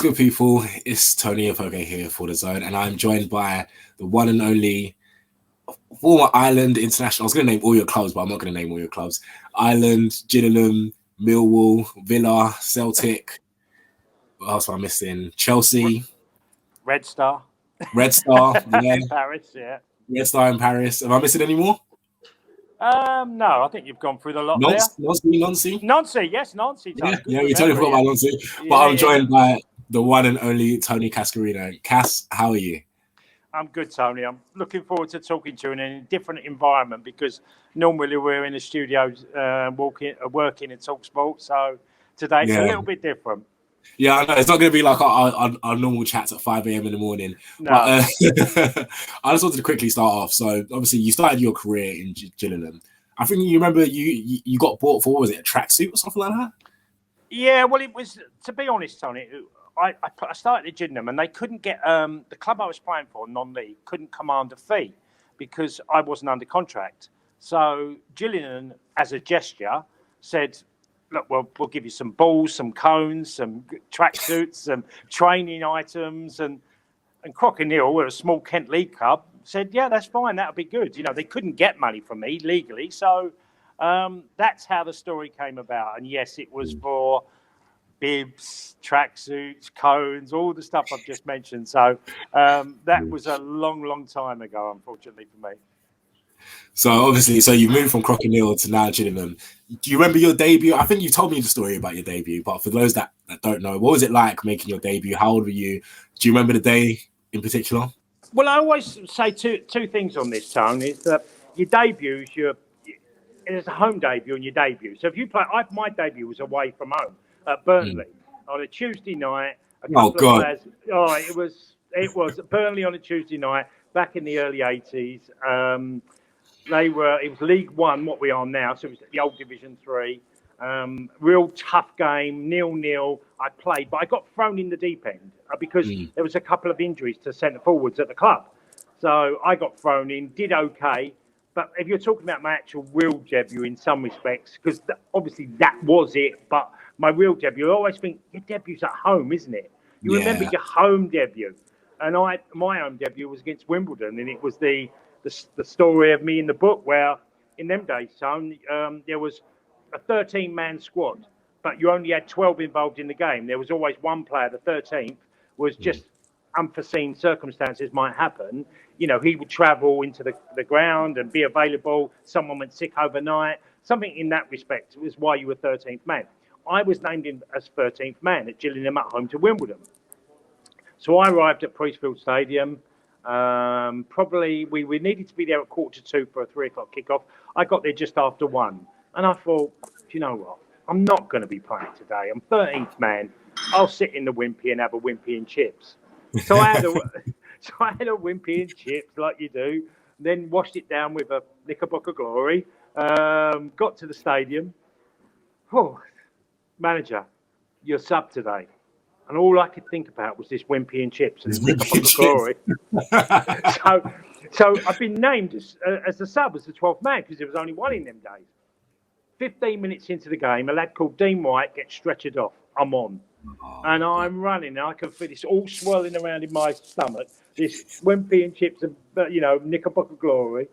good, people? It's Tony Afoke here for The Zone, and I'm joined by the one and only former Ireland international. I was going to name all your clubs, but I'm not going to name all your clubs. Ireland, Gillingham, Millwall, Villa, Celtic. What else am I missing? Chelsea. Red Star. Yeah. In Paris, yeah. Red Star in Paris. Am I missing any more? No, I think you've gone through the lot there. Nancy? Yes, Nancy. Yeah, we totally forgot about Nancy. But I'm joined by the one and only Tony Cascarino. Cass, how are you? I'm good, Tony. I'm looking forward to talking to you in a different environment because normally we're in the studio working in Talk Sport. So today it's a little bit different. Yeah, I know. It's not going to be like our normal chats at 5 a.m. in the morning. No. But I just wanted to quickly start off. So obviously you started your career in Gillingham. I think you remember you got bought for, what was it, a tracksuit or something like that? Yeah, well, it was, to be honest, Tony, I started at Gillingham and they couldn't get, the club I was playing for, non-league, couldn't command a fee because I wasn't under contract. So Gillingham, as a gesture, said, look, we'll give you some balls, some cones, some tracksuits, some training items. And Crokinole, we're a small Kent League club, said, yeah, that's fine, that'll be good. You know, they couldn't get money from me legally. So that's how the story came about. And yes, it was for bibs, tracksuits, cones, all the stuff I've just mentioned. So that was a long, long time ago, unfortunately for me. So obviously, you moved from Crokinole to now Gillingham. Do you remember your debut? I think you told me the story about your debut, but for those that don't know, what was it like making your debut? How old were you? Do you remember the day in particular? Well, I always say two things on this, Tone, is that your debut is a home debut and your debut. So if you play, my debut was away from home at Burnley on a Tuesday night. It was Burnley on a Tuesday night back in the early 80s. It was League One, what we are now, so it was the old Division 3. Real tough game, 0-0. I played, but I got thrown in the deep end because there was a couple of injuries to centre forwards at the club. So I got thrown in, did okay. But if you're talking about my actual real debut in some respects, because obviously that was it, but my real debut, I always think your debut's at home, isn't it? You remember your home debut. And my home debut was against Wimbledon, and it was the story of me in the book where in them days, Tone, there was a 13-man squad, but you only had 12 involved in the game. There was always one player, the 13th, was just unforeseen circumstances might happen. You know, he would travel into the ground and be available. Someone went sick overnight. Something in that respect was why you were 13th man. I was named in as 13th man at Gillingham at home to Wimbledon. So I arrived at Priestfield Stadium. Probably we needed to be there at 1:45 for a 3 o'clock kickoff. I got there just after 1. And I thought, you know what? I'm not going to be playing today. I'm 13th man. I'll sit in the Wimpy and have a Wimpy and chips. So I had a Wimpy and chips like you do. Then washed it down with a Knickerbocker Glory. Got to the stadium. Oh, manager, you're sub today. And all I could think about was this Wimpy and chips and this Knickerbocker Glory. So I've been named as the sub, as the 12th man, because there was only one in them days. 15 minutes into the game, a lad called Dean White gets stretchered off. I'm on. And I'm running, and I can feel this all swirling around in my stomach. This Wimpy and chips and, Knickerbocker Glory.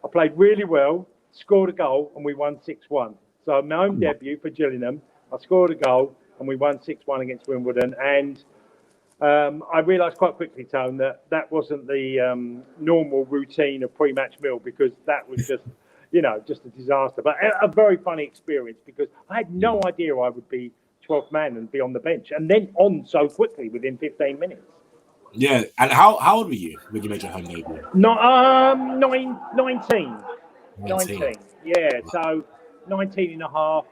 I played really well, scored a goal, and we won 6-1. So my home debut for Gillingham, I scored a goal, and we won 6-1 against Wimbledon. And I realised quite quickly, Tone, that wasn't the normal routine of pre-match meal, because that was just, just a disaster. But a very funny experience, because I had no idea I would be 12th man and be on the bench, and then on so quickly within 15 minutes. Yeah, and how old were you when you made your home debut? 19. Yeah, so 19 and a half.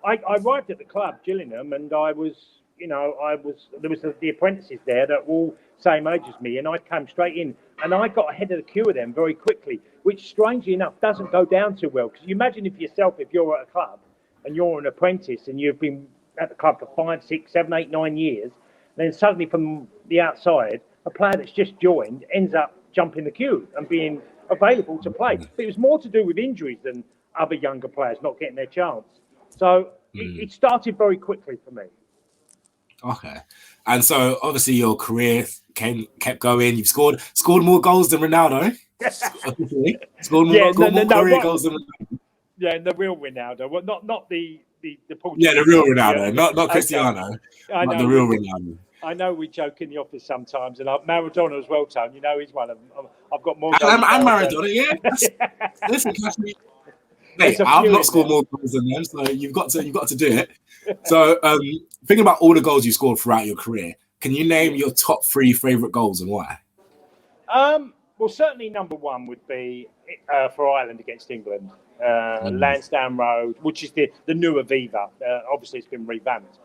I arrived at the club, Gillingham, and there was the apprentices there that were all same age as me, and I came straight in, and I got ahead of the queue of them very quickly, which strangely enough doesn't go down too well, because you imagine if you're at a club and you're an apprentice and you've been at the club for 5, 6, 7, 8, 9 years, then suddenly from the outside, a player that's just joined ends up jumping the queue and being available to play. But it was more to do with injuries than other younger players not getting their chance. So it started very quickly for me. Okay. And so obviously your career kept going. You've scored more goals than Ronaldo. Scored more career goals than Ronaldo. Yeah, the real Ronaldo. Well, not the Portuguese. Yeah, the real Ronaldo, not Cristiano. I know, not the real Ronaldo. I know we joke in the office sometimes, and Maradona as well, Tone. You know, he's one of them. I've got more goals. And Maradona, yeah. Listen, mate, I've not scored more goals than them, so you've got to do it. So, thinking about all the goals you scored throughout your career, can you name your top 3 favorite goals and why? Well, certainly number 1 would be for Ireland against England, Lansdowne Road, which is the new Aviva. Obviously, it's been revamped.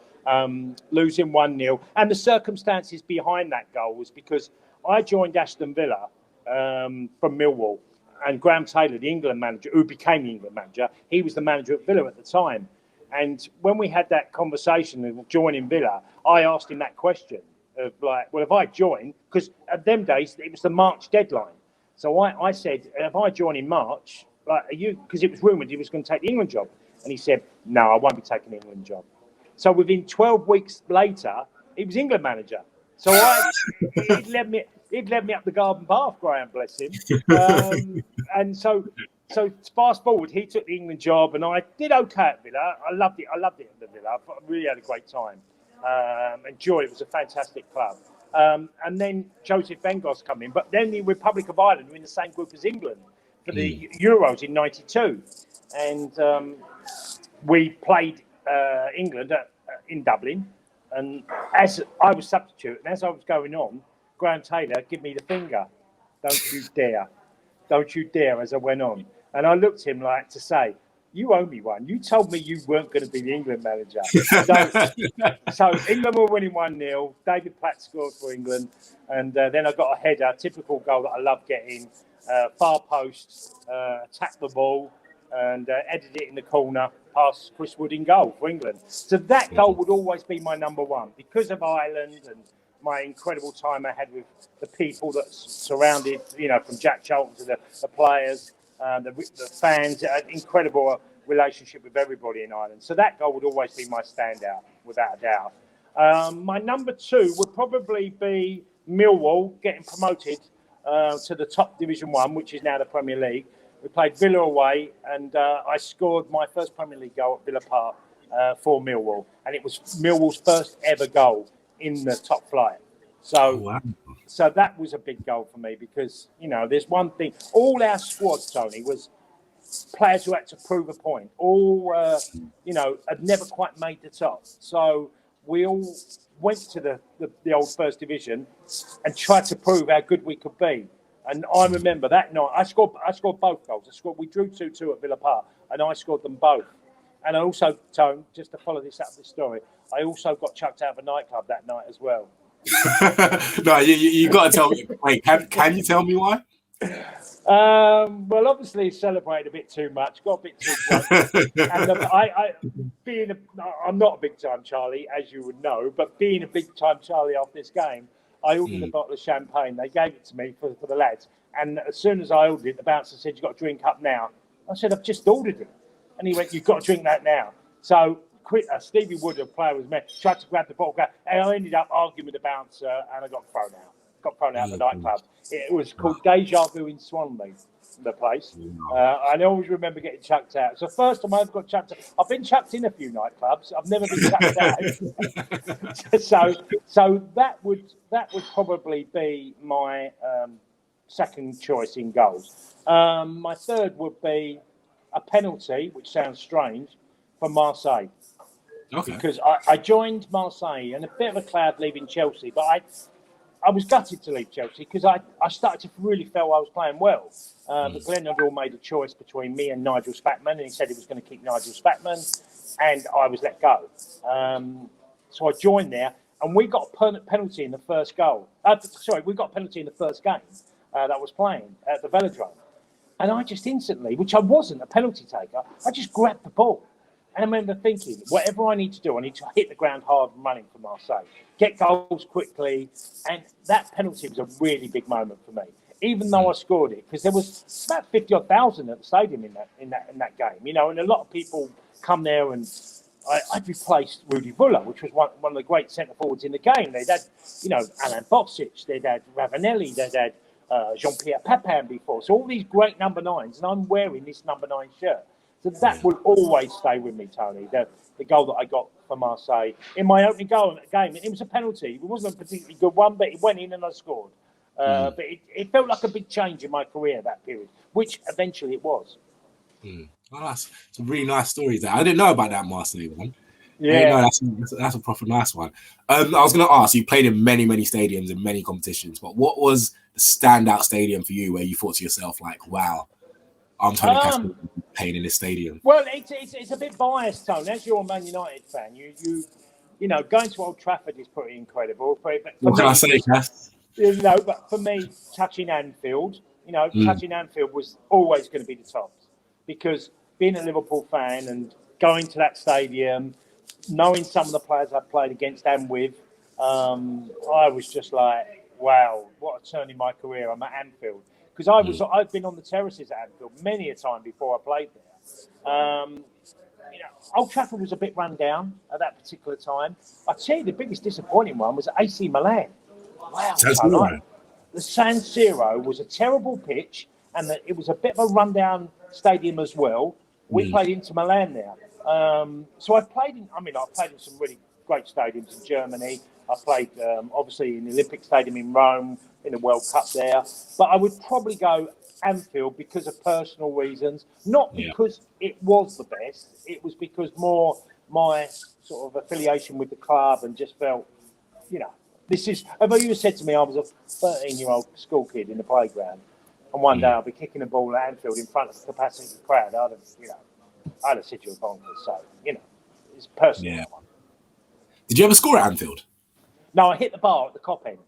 Losing 1-0, and the circumstances behind that goal was because I joined Aston Villa from Millwall, and Graham Taylor, the England manager, who became the England manager, he was the manager at Villa at the time. And when we had that conversation of joining Villa, I asked him that question of like, well, if I join, because at them days it was the March deadline. So I said, if I join in March, like, are you? Because it was rumoured he was going to take the England job, and he said, no, I won't be taking the England job. So within 12 weeks later, he was England manager. So he'd led me up the garden path, Graham, bless him. And so fast forward, he took the England job, and I did okay at Villa. I loved it at the Villa. I really had a great time. Enjoyed it. It was a fantastic club. And then Joseph Bengals come in, but then the Republic of Ireland were in the same group as England for the Euros in '92, and we played England in Dublin. And as I was substitute, and as I was going on, Graham Taylor gave me the finger. Don't you dare. Don't you dare, as I went on. And I looked at him like to say, you owe me one. You told me you weren't going to be the England manager. So England were winning 1-0. David Platt scored for England. And then I got a header, typical goal that I love getting. Far post, attack the ball, and headed it in the corner past Chris Wood in goal for England. So that goal would always be my number 1 because of Ireland and my incredible time I had with the people that surrounded, from Jack Charlton to the players, the fans, an incredible relationship with everybody in Ireland. So that goal would always be my standout, without a doubt. My number 2 would probably be Millwall getting promoted to the top Division 1, which is now the Premier League. We played Villa away, and I scored my first Premier League goal at Villa Park for Millwall. And it was Millwall's first ever goal in the top flight. So that was a big goal for me because, there's one thing. All our squad, Tony, was players who had to prove a point. All, had never quite made the top. So we all went to the old First Division and tried to prove how good we could be. And I remember that night, I scored both goals. We drew 2-2 at Villa Park, and I scored them both. And I also, Tone, just to follow this story, I also got chucked out of a nightclub that night as well. No, you got to tell me. Wait, can you tell me why? Well, obviously, celebrated a bit too much, got a bit too drunk. And I'm not a big time Charlie, as you would know, but being a big time Charlie after this game, I ordered a bottle of champagne. They gave it to me for the lads. And as soon as I ordered it, the bouncer said, "You've got to drink up now." I said, "I've just ordered it." And he went, "You've got to drink that now." So Stevie Wood, a player with me, tried to grab the bottle. And I ended up arguing with the bouncer, and I got thrown out. Got thrown out of the nightclub. It was called Deja Vu in Swanley, the place. I always remember getting chucked out. It's the first time I've got chucked out. I've been chucked in a few nightclubs. I've never been chucked out. So that would probably be my second choice in goals. My third would be a penalty, which sounds strange, for Marseille. Okay. Because I joined Marseille and a bit of a cloud leaving Chelsea, but I was gutted to leave Chelsea because I started to really feel I was playing well. But Glenn had all made a choice between me and Nigel Spackman, and he said he was going to keep Nigel Spackman, and I was let go. So I joined there, and we got a penalty in the first goal. We got a penalty in the first game that I was playing at the Velodrome. And I just instantly, which I wasn't a penalty taker, I just grabbed the ball. And I remember thinking, whatever I need to do, I need to hit the ground hard and running for Marseille, get goals quickly. And that penalty was a really big moment for me, even though I scored it, because there was about 50,000 at the stadium in that game, and a lot of people come there and I'd replaced Rudy Vuller, which was one of the great centre forwards in the game. They'd had, Alan Boksic, they'd had Ravanelli, they'd had Jean-Pierre Papin before. So all these great number 9s, and I'm wearing this number 9 shirt. So that will always stay with me, Tony. The goal that I got for Marseille in my opening game, it was a penalty. It wasn't a particularly good one, but it went in and I scored. But it felt like a big change in my career that period, which eventually it was. Oh, that's some really nice stories there. I didn't know about that Marseille one. Yeah, that's a proper nice one. I was going to ask, you played in many stadiums and many competitions, but what was the standout stadium for you where you thought to yourself, like, wow, I'm Tony Cascarino playing in this stadium? Well, it's a bit biased, Tony. As you're a Man United fan, you know, going to Old Trafford is pretty incredible. What can I say, Cass? But for me, touching Anfield, touching Anfield was always going to be the top, because being a Liverpool fan and going to that stadium, knowing some of the players I've played against and with, I was just like, wow, what a turn in my career. I'm at Anfield. Because I've been on the terraces at Anfield many a time before I played there. Old Trafford was a bit run down at that particular time. I'd say the biggest disappointing one was AC Milan. Wow. The San Siro was a terrible pitch, and it was a bit of a rundown stadium as well. We played Inter Milan there. So I've played in some really great stadiums in Germany. I played, obviously, in the Olympic Stadium in Rome, in the World Cup there. But I would probably go Anfield because of personal reasons, not because it was the best. It was because more my sort of affiliation with the club, and just felt, this is, if you said to me I was a 13-year-old school kid in the playground, and one day I'll be kicking a ball at Anfield in front of a capacity crowd, I'd have said you were bonkers. So, it's personal. Yeah. Did you ever score at Anfield? No, I hit the bar at the Cop End.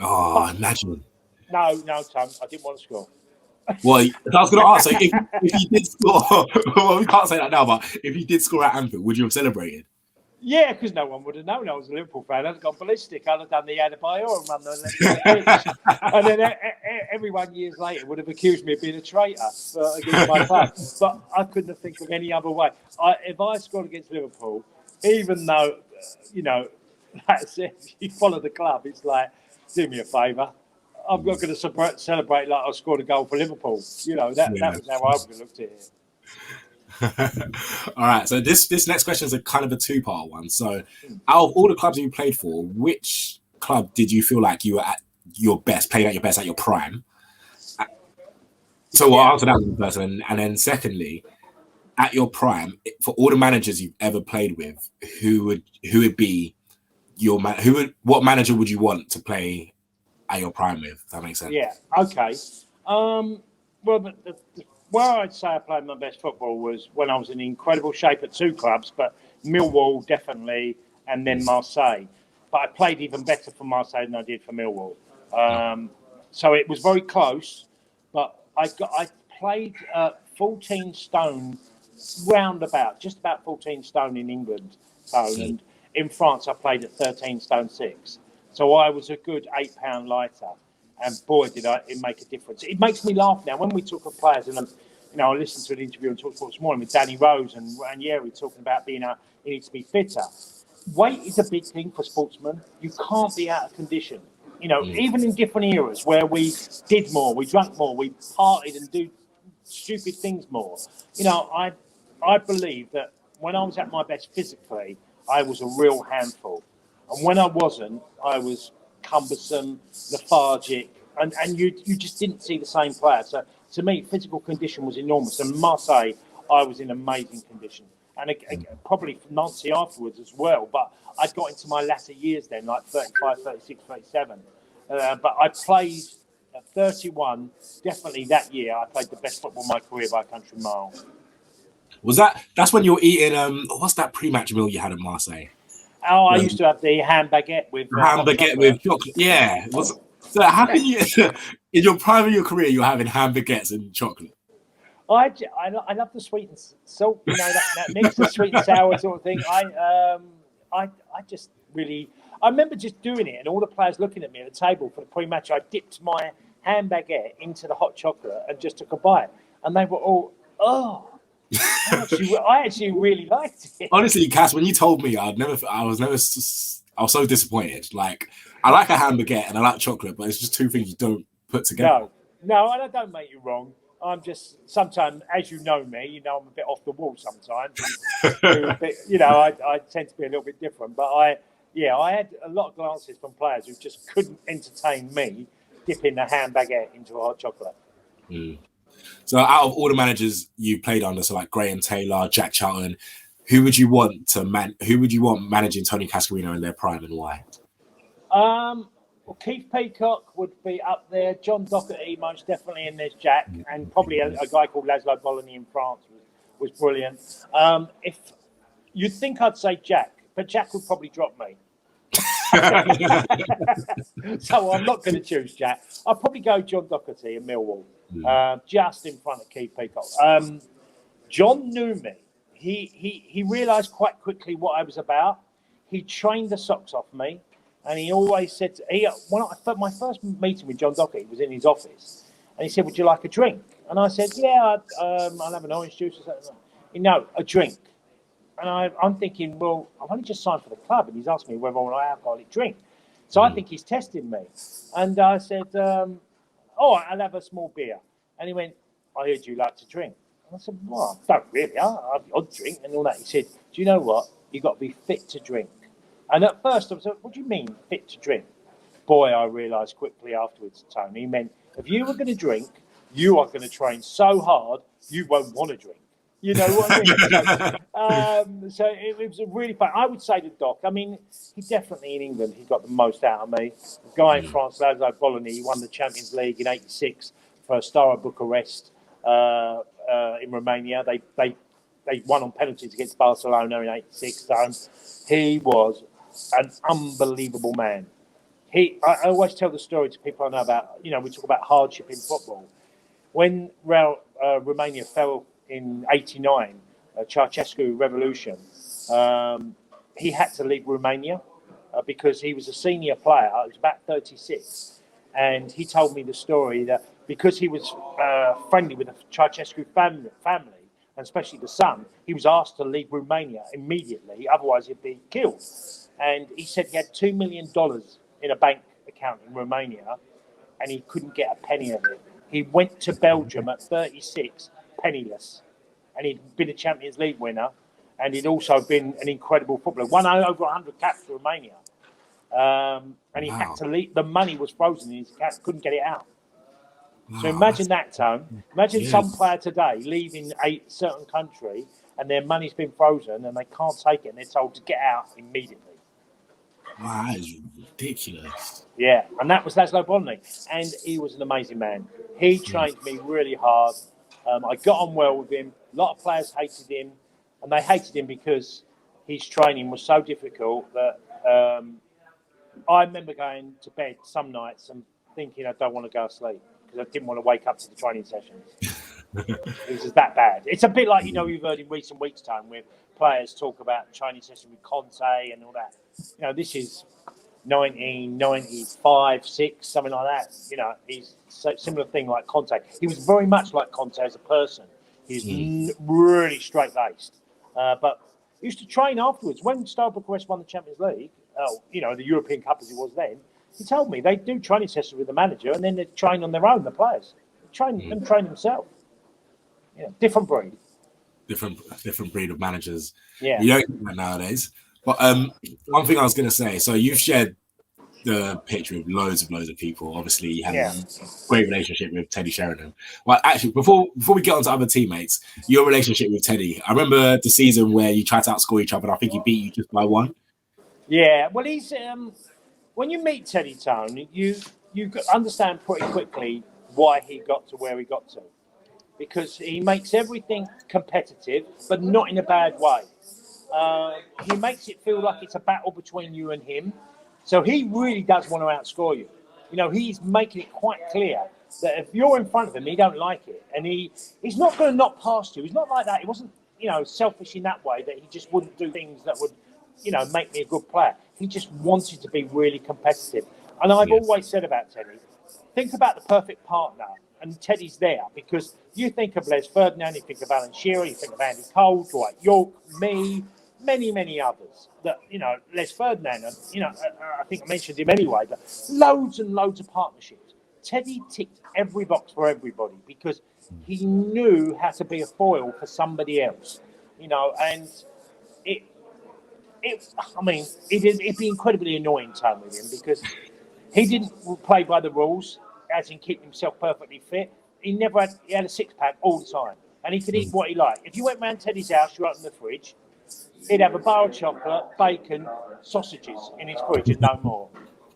Oh, imagine. No, Tom, I didn't want to score. Well, I was going to ask, so if you did score, well, we can't say that now, but if you did score at Anfield, would you have celebrated? Yeah, because no one would have known I was a Liverpool fan. I'd have gone ballistic. I'd have done the Adebayor and run the and then everyone years later would have accused me of being a traitor against my club. But I couldn't think of any other way. If I scored against Liverpool, even though, that's it, you follow the club, it's like, do me a favour. I'm not going to celebrate like I scored a goal for Liverpool. That was how I would have looked at it. All right, so this next question is a kind of a two-part one. So, out of all the clubs you played for, which club did you feel like you were at your best, played at your best, at your prime? So we'll answer that one first, and then secondly, at your prime, for all the managers you've ever played with, who would be your man? What manager would you want to play at your prime with? If that makes sense. Yeah. Okay. Well, where I'd say I played my best football was when I was in incredible shape at two clubs, but Millwall definitely, and then Marseille. But I played even better for Marseille than I did for Millwall. So it was very close, but I played 14 stone roundabout, just about 14 stone in England, and in France I played at 13 stone 6. So I was a good 8 pound lighter. And boy, did it make a difference. It makes me laugh now when we talk of players, and I listened to an interview on TalkSport this morning with Danny Rose and Ranieri talking about he needs to be fitter. Weight is a big thing for sportsmen. You can't be out of condition. Even in different eras where we did more, we drank more, we partied and do stupid things more. I believe that when I was at my best physically, I was a real handful, and when I wasn't, I was cumbersome, lethargic, and you just didn't see the same player. So to me, physical condition was enormous. And Marseille, I was in amazing condition, and probably Nancy afterwards as well. But I got into my latter years then, like 35, 36, 37. But I played at 31. Definitely that year, I played the best football of my career by a country mile. That's when you were eating? What's that pre-match meal you had in Marseille? Oh, I used to have the ham baguette with chocolate. Yeah. So how can you, in your prime of your career, you're having ham baguettes and chocolate? I love the sweet and salt, that mix of sweet and sour sort of thing. I just really, I remember just doing it, and all the players looking at me at the table for the pre-match. I dipped my ham baguette into the hot chocolate and just took a bite, and they were all, oh. I actually really liked it. Honestly, Cass, when you told me, I was so disappointed. Like, I like a ham baguette and I like chocolate, but it's just two things you don't put together. No, and I don't make you wrong. I'm just sometimes, as you know me, I'm a bit off the wall sometimes. I tend to be a little bit different. But I had a lot of glances from players who just couldn't entertain me dipping the ham baguette into a hot chocolate. Mm. So, out of all the managers you played under, so like Graham Taylor, Jack Charlton, who would you want managing Tony Cascarino in their prime, and why? Well, Keith Peacock would be up there. John Doherty, most definitely in this. Jack, and probably a guy called Laszlo Bologna in France was brilliant. If you'd think I'd say Jack, but Jack would probably drop me. So I'm not going to choose Jack. I'll probably go John Doherty in Millwall, just in front of Keith Peacock. John knew me. He realised quite quickly what I was about. He trained the socks off me. And he always said, my first meeting with John Doherty was in his office. And he said, would you like a drink? And I said, yeah, I'll have an orange juice or something. No, a drink. And I'm thinking, well, I've only just signed for the club. And he's asked me whether I want an alcoholic drink. So I think he's testing me. And I said, I'll have a small beer. And he went, I heard you like to drink. And I said, well, I don't really. I'll have the odd drink and all that. He said, do you know what? You've got to be fit to drink. And at first I was like, what do you mean fit to drink? Boy, I realised quickly afterwards, Tony, he meant if you were going to drink, you are going to train so hard, you won't want to drink. You know what I mean? So it was a really fun. I would say the Doc. I mean, he definitely in England, he got the most out of me. The guy in France, Laszlo Bologna, he won the Champions League in '86 for Steaua Bucharest in Romania. They won on penalties against Barcelona in '86. So he was an unbelievable man. I always tell the story to people I know about. We talk about hardship in football. When Romania fell in '89, Ceausescu revolution, he had to leave Romania because he was a senior player. He was about 36, and he told me the story that because he was friendly with the Ceausescu family, and especially the son, he was asked to leave Romania immediately, otherwise he'd be killed. And he said he had $2 million in a bank account in Romania, and he couldn't get a penny of it. He went to Belgium at 36, penniless, and he'd been a Champions League winner, and he'd also been an incredible footballer. Won over 100 caps for Romania, and he had to leave. The money was frozen in his account, couldn't get it out. So imagine that, Tone. Imagine some player today leaving a certain country and their money's been frozen and they can't take it and they're told to get out immediately. Wow, that is ridiculous. Yeah, and that was Laszlo Bologna. And he was an amazing man. He trained me really hard. I got on well with him. A lot of players hated him, and they hated him because his training was so difficult that I remember going to bed some nights and thinking I don't want to go to sleep because I didn't want to wake up to the training sessions. It was just that bad. It's a bit like, you've heard in recent weeks' time where players talk about training session with Conte and all that. This is 1995, 6, something like that. He's a similar thing like Conte. He was very much like Conte as a person. He's really straight-laced. But he used to train afterwards. When Steaua Bucharest won the Champions League, the European Cup as it was then, he told me they do training sessions with the manager and then they train on their own, the players. They train themselves. Different breed. Different breed of managers. Yeah. You don't get that nowadays. But one thing I was going to say, so you've shared the pitch with loads of people. Obviously, you have a great relationship with Teddy Sheringham. Well, actually, before we get on to other teammates, your relationship with Teddy, I remember the season where you tried to outscore each other, and I think he beat you just by one. Yeah, well, he's when you meet Teddy Tone, you understand pretty quickly why he got to where he got to, because he makes everything competitive, but not in a bad way. He makes it feel like it's a battle between you and him. So he really does want to outscore you. He's making it quite clear that if you're in front of him, he don't like it. And he's not going to knock past you. He's not like that. He wasn't, selfish in that way that he just wouldn't do things that would, make me a good player. He just wanted to be really competitive. And I've always said about Teddy, think about the perfect partner and Teddy's there, because you think of Les Ferdinand, you think of Alan Shearer, you think of Andy Cole, Dwight York, me, many others. That, you know, Les Ferdinand, you know, I think I mentioned him anyway, but loads and loads of partnerships. Teddy ticked every box for everybody because he knew how to be a foil for somebody else, you know, and it'd be incredibly annoying time with him because he didn't play by the rules, as in keeping himself perfectly fit. He had a six-pack all the time, and he could eat what he liked. If you went round Teddy's house, you opened the fridge, he'd have a bar of chocolate, bacon, sausages in his fridge, and no more.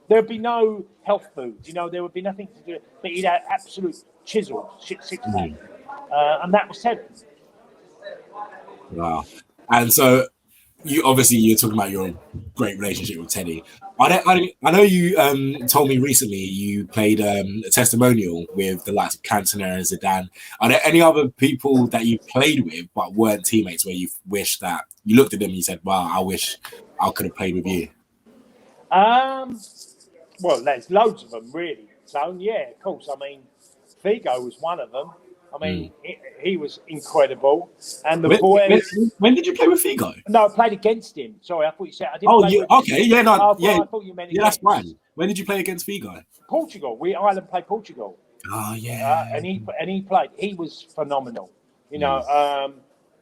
There'd be no health food, you know, there would be nothing to do, but he'd have absolute chisel, six-pack. And that was Teddy. Wow. And so, you're talking about your great relationship with Teddy. I know you told me recently you played a testimonial with the likes of Cantona and Zidane. Are there any other people that you played with but weren't teammates where you wish that you looked at them and you said, "Wow, I wish I could have played with you"? Well, there's loads of them, really. So, yeah, of course. I mean, Figo was one of them. I mean, he was incredible. And the boys. When did you play with Figo? No, I played against him. Sorry, I thought you said I didn't. Okay, yeah, no, I thought you meant that's fine. When did you play against Figo? Portugal. Ireland played Portugal. Oh yeah. And he played. He was phenomenal. You know,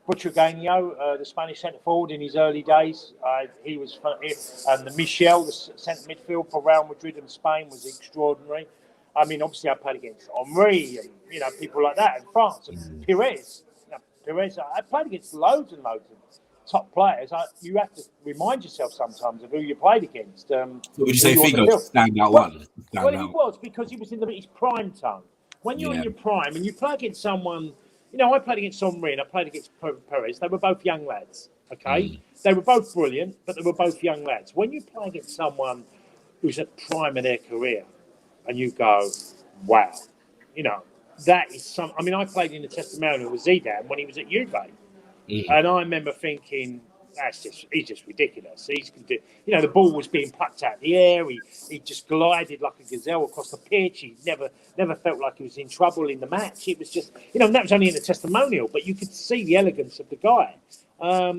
Butragueño, the Spanish centre forward in his early days, he was. And the Michel, the centre midfield for Real Madrid and Spain, was extraordinary. I mean, obviously, I played against Henry and, you know, people like that in France. And Pires. I played against loads and loads of top players. You have to remind yourself sometimes of who you played against. So would you say Figo stand out one? He was, because he was in his prime time. When you're in your prime and you play against someone, you know, I played against Henry and I played against Perez. They were both young lads, okay? They were both brilliant, but they were both young lads. When you play against someone who's at prime of their career, and you go, wow, you know, that is I mean, I played in the testimonial with Zidane when he was at Juve. And I remember thinking, he's just ridiculous. You know, the ball was being plucked out of the air. He just glided like a gazelle across the pitch. He never felt like he was in trouble in the match. It was just, you know, and that was only in the testimonial, but you could see the elegance of the guy.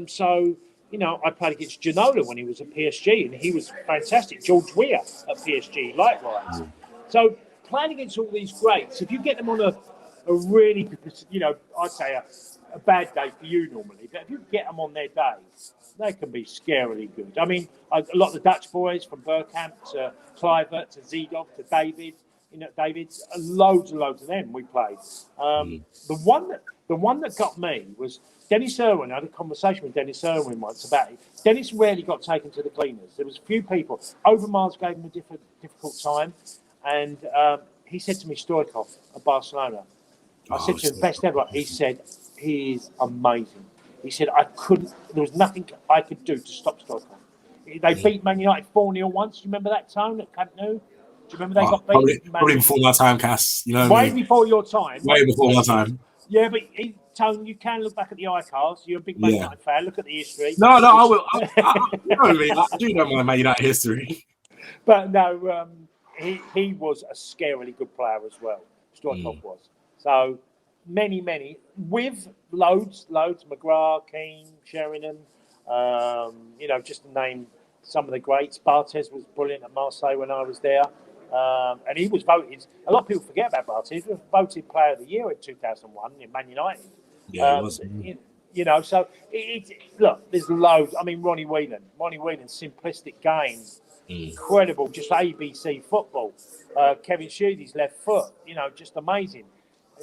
So, you know, I played against Ginola when he was at PSG, and he was fantastic. George Weah at PSG, likewise. So playing against all these greats, if you get them on a really, you know, I'd say a bad day for you normally, but if you get them on their day, they can be scarily good. I mean, a lot of the Dutch boys, from Bergkamp to Kluivert to Zidov to David, you know, loads and loads of them we played. The one that got me was Dennis Irwin. I had a conversation with Dennis Irwin once about it. Dennis rarely got taken to the cleaners. There was a few people. Overmars gave him a difficult time. And he said to me, Stoichkov at Barcelona. I said to him, best ever. He said, he is amazing. He said, there was nothing I could do to stop Stoichkov. They beat Man United 4-0 once. Do you remember that, Tone, at Camp Nou? Do you remember they got beaten? Probably before my time, Cass. You know, way before your time. Way before my time. Yeah, but Tone, you can look back at the iCards. You're a big Man United fan. Look at the history. No, I will. You know what I mean? I do know my Man United history. But no, he was a scarily good player as well. Stoichkov was. So many, with loads, McGrath, Keane, Sheringham, you know, just to name some of the greats. Barthez was brilliant at Marseille when I was there. And he was voted, a lot of people forget about Barthez, he was voted Player of the Year in 2001 in Man United. Yeah, it was. You know, so look, there's loads. I mean, Ronnie Whelan's simplistic game, incredible, just ABC football. Kevin Sheedy's left foot, you know, just amazing.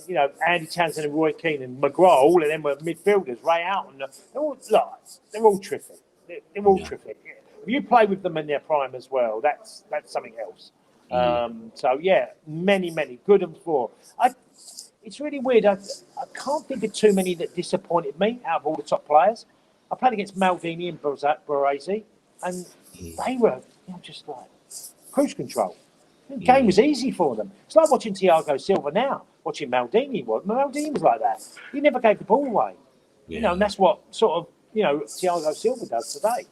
You know, Andy Townsend and Roy Keane and McGrath, all of them were midfielders. Ray Houghton, they're all terrific. They're all terrific. If you play with them in their prime as well, that's something else. So yeah, many good and poor. It's really weird. I can't think of too many that disappointed me out of all the top players. I played against Maldini and Baresi, and they were, you know, just like cruise control. The game was easy for them. It's like watching Thiago Silva now. Watching Maldini was like that. He never gave the ball away. You know, and that's what sort of, you know, Thiago Silva does today.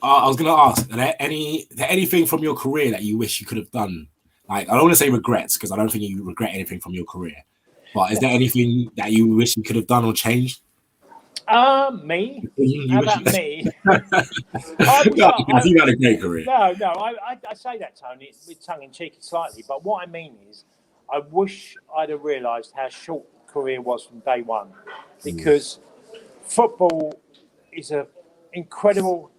I was going to ask, are there anything from your career that you wish you could have done Like, I don't want to say regrets because I don't think you regret anything from your career. But is there anything that you wish you could have done or changed? Me? How about me? You had a great career. No, I say that, Tony, with tongue in cheek slightly. But what I mean is, I wish I'd have realised how short career was from day one, because football is an incredible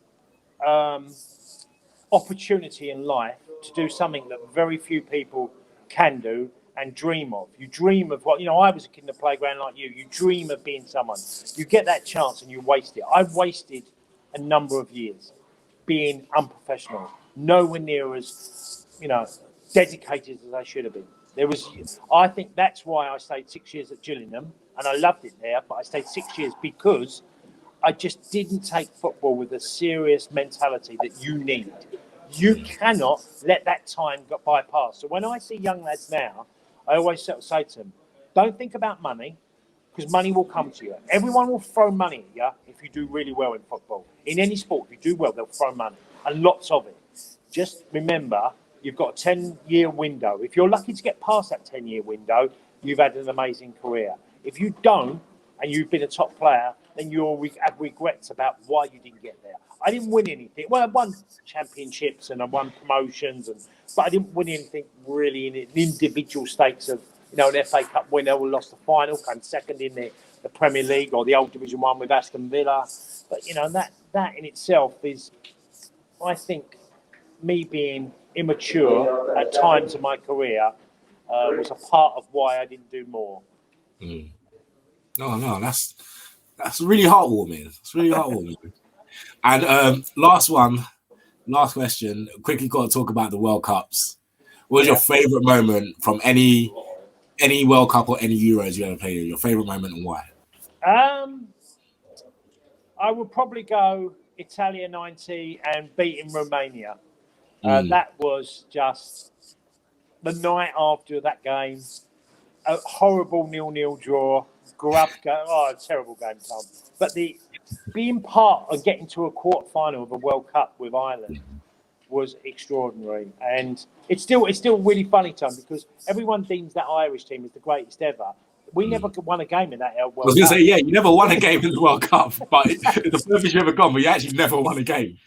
opportunity in life to do something that very few people can do and dream of. You dream of what, I was a kid in the playground like you. You dream of being someone. You get that chance and you waste it. I've wasted a number of years being unprofessional, nowhere near as, dedicated as I should have been. I think that's why I stayed 6 years at Gillingham, and I loved it there, but I stayed 6 years because I just didn't take football with the serious mentality that you need. You cannot let that time go bypass. So when I see young lads now, I always say to them, don't think about money, because money will come to you. Everyone will throw money at you if you do really well in football. In any sport, if you do well, they'll throw money, and lots of it. Just remember, you've got a 10-year window. If you're lucky to get past that 10-year window, you've had an amazing career. If you don't, and you've been a top player, then you'll have regrets about why you didn't get there. I didn't win anything. Well, I won championships and I won promotions, but I didn't win anything really in individual stakes of, an FA Cup winner who lost the final, came second in the Premier League or the old Division 1 with Aston Villa. But, that in itself is, I think, me being immature at times in my career was a part of why I didn't do more. No, that's really heartwarming. It's really heartwarming. And last question. Quickly, got to talk about the World Cups. What was your favourite moment from any World Cup or any Euros you ever played in? Your favourite moment and why? I would probably go Italia 90 and beating Romania. That was just the night after that game. A horrible 0-0 draw. Terrible game, Tom. But being part of getting to a quarter-final of a World Cup with Ireland was extraordinary. And it's still really funny, Tom, because everyone deems that Irish team as the greatest ever. We never won a game in that World Cup. I was going to say, you never won a game in the World Cup, but it's the furthest you've ever gone, but you actually never won a game.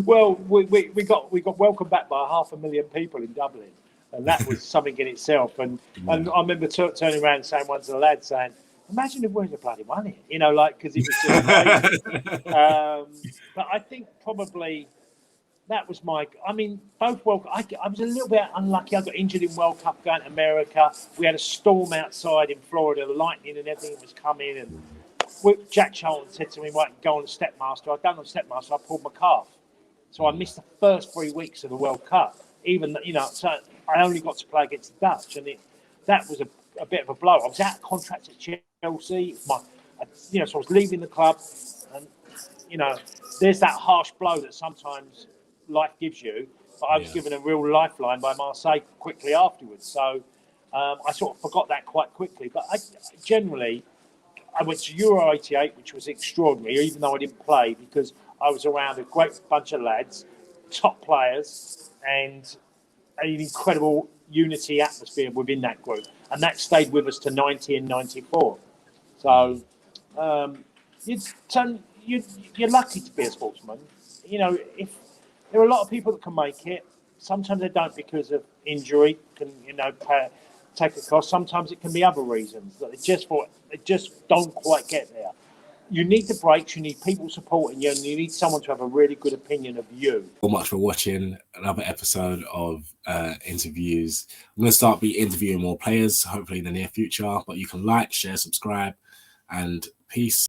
Well, we got welcomed back by 500,000 people in Dublin, and that was something in itself. And I remember turning around and saying one to the lads, saying, imagine if we'd have bloody won it, because it was just crazy. But I think probably that was both World Cup. I was a little bit unlucky. I got injured in World Cup going to America. We had a storm outside in Florida, the lightning and everything was coming. And Jack Charlton said to me, right, go on Stepmaster. I'd done on Stepmaster, I pulled my calf. So I missed the first 3 weeks of the World Cup. So I only got to play against the Dutch. And that was a bit of a blow. I was out of contract at Chelsea. So I was leaving the club. And, there's that harsh blow that sometimes life gives you, but I was given a real lifeline by Marseille quickly afterwards. So I sort of forgot that quite quickly. But I went to Euro 88, which was extraordinary, even though I didn't play, because I was around a great bunch of lads, top players, and an incredible unity atmosphere within that group. And that stayed with us to 90 and 94. So you're lucky to be a sportsman. If there are a lot of people that can make it. Sometimes they don't because of injury, can take a cost. Sometimes it can be other reasons that they just don't quite get there. You need the breaks. You need people supporting you, and you need someone to have a really good opinion of you. Thank you so much for watching another episode of interviews. I'm going to start interviewing more players, hopefully in the near future. But you can like, share, subscribe, and peace.